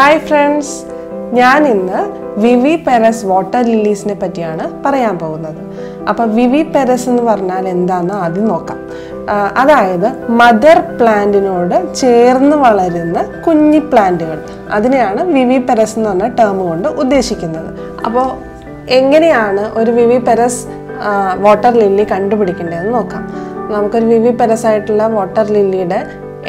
Hi friends, ഞാൻ ഇന്ന് Viviparous water lilies നെ പറ്റിയാണ് പറയാൻ പോകുന്നത്. അപ്പോൾ Viviparous എന്ന് പറഞ്ഞാൽ എന്താണെന്ന് ആദ്യം നോക്കാം. അതായത് മദർ പ്ലാന്റിനോട് ചേർന്ന് വളരുന്ന കുഞ്ഞി പ്ലാന്റുകൾ. അതിനെയാണ് Viviparous എന്ന് പറഞ്ഞ ടേം കൊണ്ട് ഉദ്ദേശിക്കുന്നത്. അപ്പോൾ എങ്ങനെയാണ് ഒരു Viviparous വാട്ടർ ലില്ലി കണ്ടുപിടിക്കേണ്ടതെന്ന് നോക്കാം. നമുക്കൊരു Viviparous ആയിട്ടുള്ള വാട്ടർ ലില്ലിയുടെ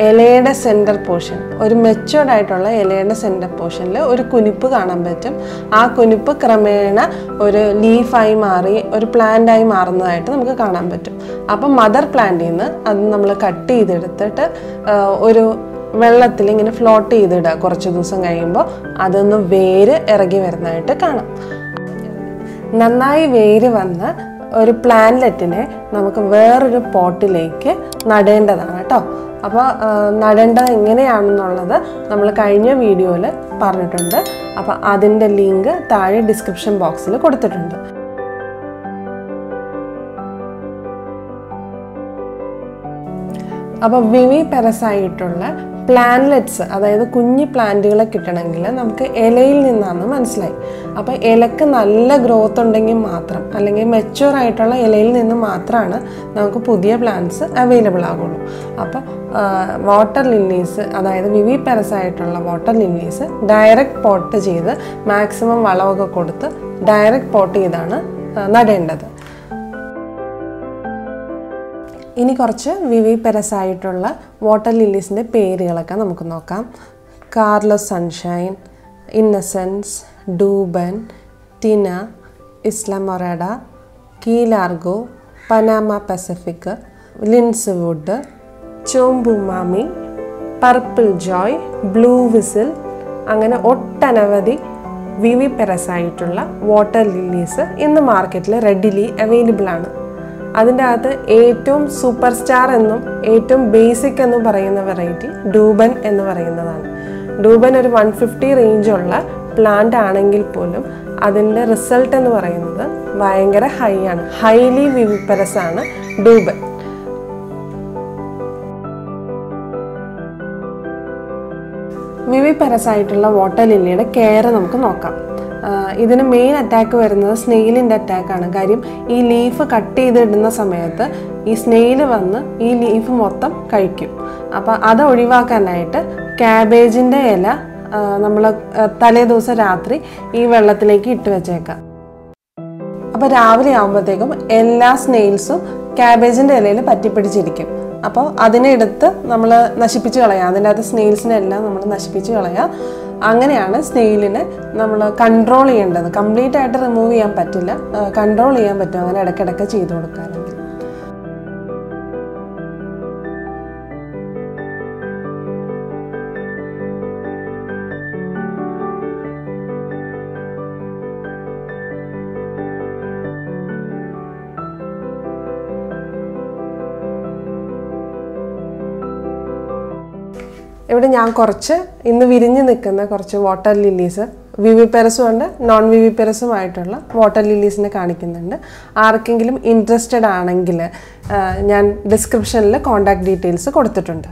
ഇലയുടെ സെൻറ്റർ പോർഷൻ, ഒരു മെച്ചുവേർഡ് ആയിട്ടുള്ള ഇലയുടെ സെൻറ്റർ പോർഷനിൽ ഒരു കുനിപ്പ് കാണാൻ പറ്റും. ആ കുനിപ്പ് ക്രമേണ ഒരു ലീഫായി മാറി ഒരു പ്ലാന്റായി മാറുന്നതായിട്ട് നമുക്ക് കാണാൻ പറ്റും. അപ്പം മദർ പ്ലാന്റിൽ നിന്ന് അത് നമ്മൾ കട്ട് ചെയ്തെടുത്തിട്ട് ഒരു വെള്ളത്തിൽ ഇങ്ങനെ ഫ്ലോട്ട് ചെയ്തിടുക. കുറച്ച് ദിവസം കഴിയുമ്പോൾ അതൊന്ന് വേര് ഇറങ്ങി വരുന്നതായിട്ട് കാണാം. നന്നായി വേര് വന്ന ഒരു പ്ലാന്റ്ലെറ്റിനെ നമുക്ക് വേറൊരു പോട്ടിലേക്ക് നടേണ്ടതാണ് കേട്ടോ. അപ്പോൾ നടേണ്ടത് എങ്ങനെയാണെന്നുള്ളത് നമ്മൾ കഴിഞ്ഞ വീഡിയോയിൽ പറഞ്ഞിട്ടുണ്ട്. അപ്പോൾ അതിൻ്റെ ലിങ്ക് താഴെ ഡിസ്ക്രിപ്ഷൻ ബോക്സിൽ കൊടുത്തിട്ടുണ്ട്. അപ്പോൾ Viviparous ആയിട്ടുള്ള പ്ലാന്റ്ലെറ്റ്സ്, അതായത് കുഞ്ഞി പ്ലാന്റുകളെ കിട്ടണമെങ്കിൽ നമുക്ക് ഇലയിൽ നിന്നാണ് മനസ്സിലായി. അപ്പോൾ ഇലക്ക് നല്ല ഗ്രോത്ത് ഉണ്ടെങ്കിൽ മാത്രം, അല്ലെങ്കിൽ മെച്യൂർ ആയിട്ടുള്ള ഇലയിൽ നിന്ന് മാത്രമാണ് നമുക്ക് പുതിയ പ്ലാന്റ്സ് അവൈലബിൾ ആകുള്ളൂ. അപ്പോൾ വാട്ടർ ലില്ലീസ്, അതായത് Viviparous ആയിട്ടുള്ള വാട്ടർ ലില്ലീസ് ഡയറക്റ്റ് പോട്ട് ചെയ്ത് മാക്സിമം വളമൊക്കെ കൊടുത്ത് ഡയറക്റ്റ് പോട്ട് ചെയ്താണ് നടേണ്ടത്. ഇനി കുറച്ച് Viviparous ആയിട്ടുള്ള വാട്ടർ ലില്ലീസിൻ്റെ പേരുകളൊക്കെ നമുക്ക് നോക്കാം. Carlos Sunshine, Innocence, Dauben, Tina, Islamorada, Key Largo, Panama Pacific, ലിൻസ് വുഡ്, ചോംബുമാമി, പർപ്പിൾ ജോയ്, ബ്ലൂ വിസിൽ, അങ്ങനെ ഒട്ടനവധി Viviparous ആയിട്ടുള്ള വാട്ടർ ലില്ലീസ് ഇന്ന് മാർക്കറ്റിൽ റെഡിലി അവൈലബിൾ ആണ്. അതിൻ്റെ അകത്ത് ഏറ്റവും സൂപ്പർ സ്റ്റാർ എന്നും ഏറ്റവും ബേസിക് എന്നും പറയുന്ന വെറൈറ്റി ഡൂബൻ എന്ന് പറയുന്നതാണ്. ഡൂബൻ ഒരു 150 റേഞ്ചുള്ള പ്ലാന്റ് ആണെങ്കിൽ പോലും അതിൻ്റെ റിസൾട്ട് എന്ന് പറയുന്നത് ഭയങ്കര ഹൈ ആണ്. ഹൈലി Viviparous ആണ് ഡൂബൻ. Viviparous ആയിട്ടുള്ള വാട്ടർ ലില്ലിയുടെ കെയർ നമുക്ക് നോക്കാം. ഇതിന് മെയിൻ അറ്റാക്ക് വരുന്നത് സ്നെയിലിൻ്റെ അറ്റാക്കാണ്. കാര്യം ഈ ലീഫ് കട്ട് ചെയ്തിടുന്ന സമയത്ത് ഈ സ്നെയിൽ വന്ന് ഈ ലീഫ് മൊത്തം കഴിക്കും. അപ്പോൾ അത് ഒഴിവാക്കാനായിട്ട് ക്യാബേജിൻ്റെ ഇല നമ്മൾ തലേ ദിവസം രാത്രി ഈ വെള്ളത്തിലേക്ക് ഇട്ട് വെച്ചേക്കാം. അപ്പോൾ രാവിലെ ആകുമ്പോഴത്തേക്കും എല്ലാ സ്നെയിൽസും ക്യാബേജിൻ്റെ ഇലയിൽ പറ്റിപ്പിടിച്ചിരിക്കും. അപ്പോൾ അതിനെടുത്ത് നമ്മൾ നശിപ്പിച്ച് കളയാം. അതിൻ്റെ അകത്ത് സ്നെയിൽസിനെല്ലാം നമ്മൾ നശിപ്പിച്ച് കളയാം. അങ്ങനെയാണ് സ്നെയിലിനെ നമ്മൾ കൺട്രോൾ ചെയ്യേണ്ടത്. കംപ്ലീറ്റ് ആയിട്ട് റിമൂവ് ചെയ്യാൻ പറ്റില്ല, കൺട്രോൾ ചെയ്യാൻ പറ്റും അങ്ങനെ ഇടയ്ക്കിടയ്ക്ക് ചെയ്ത് കൊടുക്കാനെങ്കിൽ. ഇവിടെ ഞാൻ ഇന്ന് വിരിഞ്ഞ് നിൽക്കുന്ന കുറച്ച് വാട്ടർ ലില്ലീസ്, Viviparous ഉണ്ട് നോൺ Viviparous വാട്ടർ ലില്ലീസിനെ കാണിക്കുന്നുണ്ട്. ആർക്കെങ്കിലും ഇൻട്രസ്റ്റഡ് ആണെങ്കിൽ ഞാൻ ഡിസ്ക്രിപ്ഷനിൽ കോൺടാക്ട് ഡീറ്റെയിൽസ് കൊടുത്തിട്ടുണ്ട്.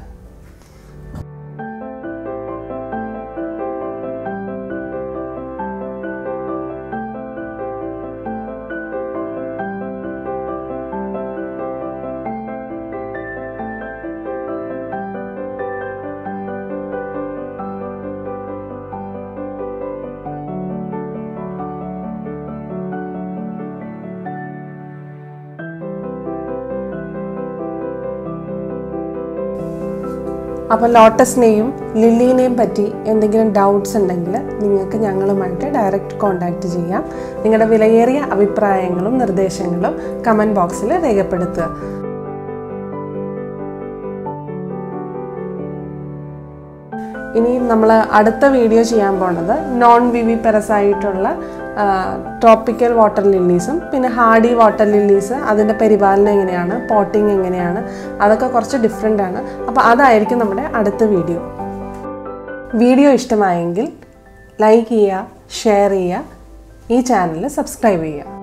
അപ്പോൾ ലോട്ടസിനെയും ലില്ലിനെയും പറ്റി എന്തെങ്കിലും ഡൗട്ട്സ് ഉണ്ടെങ്കിൽ നിങ്ങൾക്ക് ഞങ്ങളുമായിട്ട് ഡയറക്റ്റ് കോൺടാക്റ്റ് ചെയ്യാം. നിങ്ങളുടെ വിലയേറിയ അഭിപ്രായങ്ങളും നിർദ്ദേശങ്ങളും കമൻറ്റ് ബോക്സിൽ രേഖപ്പെടുത്തുക. ഇനി നമ്മൾ അടുത്ത വീഡിയോ ചെയ്യാൻ പോകുന്നത് നോൺ Viviparous ആയിട്ടുള്ള ട്രോപ്പിക്കൽ വാട്ടർ ലില്ലീസും പിന്നെ ഹാർഡി വാട്ടർ ലില്ലീസ്, അതിൻ്റെ പരിപാലനം എങ്ങനെയാണ്, പോട്ടിങ് എങ്ങനെയാണ്, അതൊക്കെ കുറച്ച് ഡിഫറെൻ്റ് ആണ്. അപ്പോൾ അതായിരിക്കും നമ്മുടെ അടുത്ത വീഡിയോ. വീഡിയോ ഇഷ്ടമായെങ്കിൽ ലൈക്ക് ചെയ്യുക, ഷെയർ ചെയ്യുക, ഈ ചാനൽ സബ്സ്ക്രൈബ് ചെയ്യുക.